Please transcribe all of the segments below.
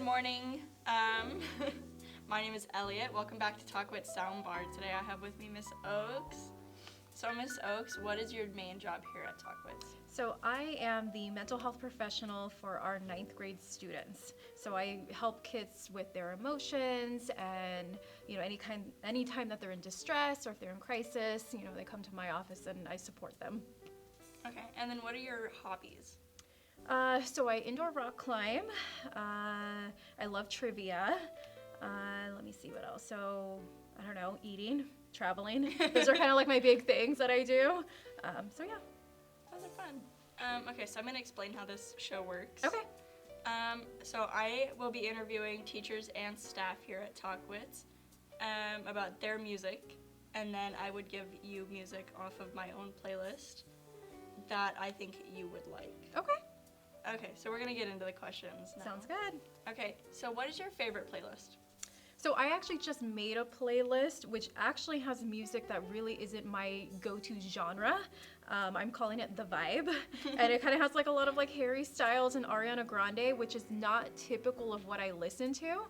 Good morning. My name is Elliette. Welcome back to Tahquitz Sound Bar. Today I have with me Miss Oaks. So Miss Oaks, what is your main job here at Tahquitz? So I am the mental health professional for our 9th grade students. So I help kids with their emotions and, anytime that they're in distress or if they're in crisis, they come to my office and I support them. Okay, and then what are your hobbies? So I indoor rock climb. I love trivia. Let me see what else. So, I don't know, eating, traveling. Those are kind of like my big things that I do. So yeah. Those are fun. Okay, so I'm going to explain how this show works. Okay. So I will be interviewing teachers and staff here at Tahquitz about their music, and then I would give you music off of my own playlist that I think you would like. Okay, so we're going to get into the questions now. Sounds good. Okay, so what is your favorite playlist? So I actually just made a playlist which actually has music that really isn't my go-to genre. I'm calling it The Vibe. And it kind of has like a lot of like Harry Styles and Ariana Grande, which is not typical of what I listen to.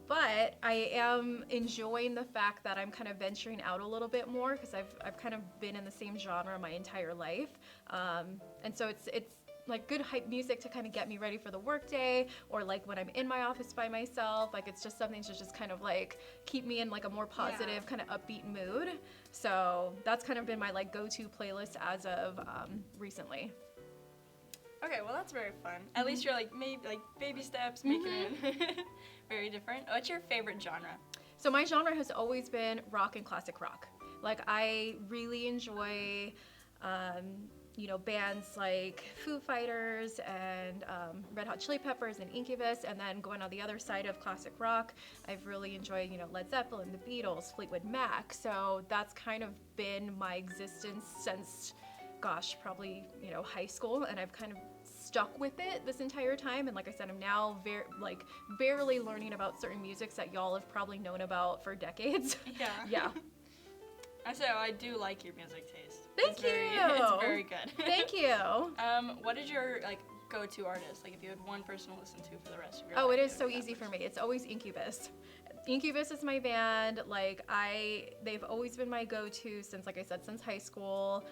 But I am enjoying the fact that I'm kind of venturing out a little bit more because I've kind of been in the same genre my entire life. And so it's like good hype music to kind of get me ready for the workday, or like when I'm in my office by myself, like it's just something to just kind of like keep me in like a more positive kind of upbeat mood. So that's kind of been my like go-to playlist as of recently. Okay, well that's very fun. At least you're like maybe like baby steps, making it very different. What's your favorite genre? So my genre has always been rock and classic rock. Like I really enjoy bands like Foo Fighters and Red Hot Chili Peppers and Incubus, and then going on the other side of classic rock, I've really enjoyed, Led Zeppelin, the Beatles, Fleetwood Mac. So that's kind of been my existence since, probably, high school, and I've kind of stuck with it this entire time. And like I said, I'm now barely learning about certain musics that y'all have probably known about for decades. Yeah. So I do like your music taste. Thank you. It's very good. Thank you. What is your go-to artist? Like if you had one person to listen to for the rest of your life? Oh, it is so easy for me. It's always Incubus. Incubus is my band. They've always been my go-to since, like I said, since high school.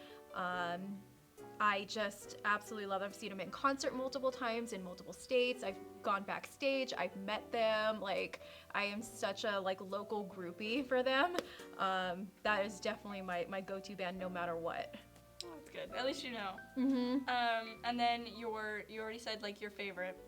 I just absolutely love them. I've seen them in concert multiple times in multiple states. I've gone backstage. I've met them. I am such a local groupie for them. That is definitely my go-to band no matter what. Oh, that's good. At least you know. Mm-hmm. And then you already said your favorite,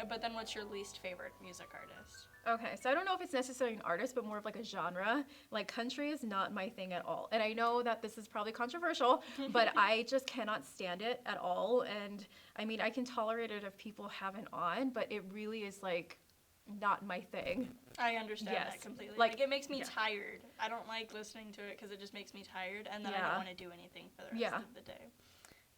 but then what's your least favorite music artist? Okay, so I don't know if it's necessarily an artist, but more of a genre. Country is not my thing at all. And I know that this is probably controversial, but I just cannot stand it at all. And I mean, I can tolerate it if people have it on, but it really is not my thing. I understand that completely. It makes me tired. I don't like listening to it because it just makes me tired, and then I don't want to do anything for the rest of the day.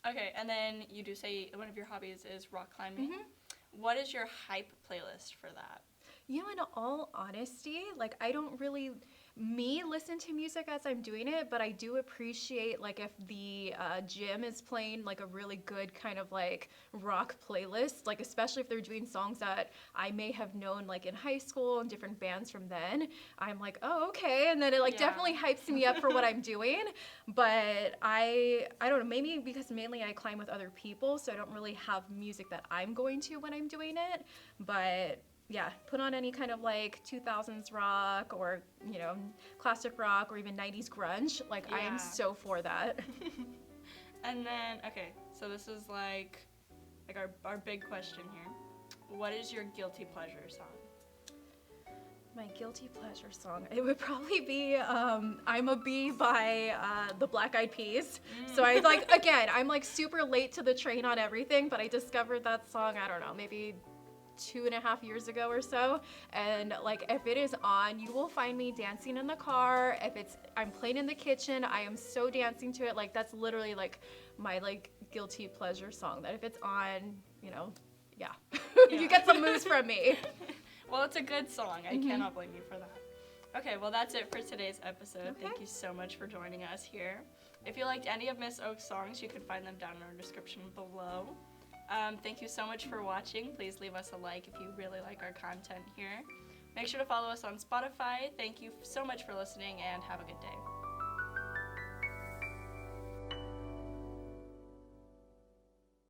Okay, and then you do say one of your hobbies is rock climbing. Mm-hmm. What is your hype playlist for that? In all honesty, I don't really listen to music as I'm doing it, but I do appreciate if the gym is playing a really good kind of rock playlist, especially if they're doing songs that I may have known in high school and different bands from then. I'm oh, okay, and then it definitely hypes me up for what I'm doing. But I don't know, maybe because mainly I climb with other people, so I don't really have music that I'm going to when I'm doing it. But yeah, put on any kind of 2000s rock or, classic rock or even 90s grunge. I am so for that. And then, okay, so this is our big question here. What is your guilty pleasure song? My guilty pleasure song, it would probably be I'm a Bee by the Black Eyed Peas. So I I'm super late to the train on everything, but I discovered that song, I don't know, maybe 2.5 years ago or so, and if it is on, you will find me dancing in the car. If I'm playing in the kitchen, I am so dancing to it. That's literally my guilty pleasure song, that if it's on, you get some moves from me. Well, it's a good song. I cannot blame you for that. Okay, well that's it for today's episode. Okay. Thank you so much for joining us here. If you liked any of Miss Oak's songs, you can find them down in our description below. Thank you so much for watching. Please leave us a like if you really like our content here. Make sure to follow us on Spotify. Thank you so much for listening, and have a good day.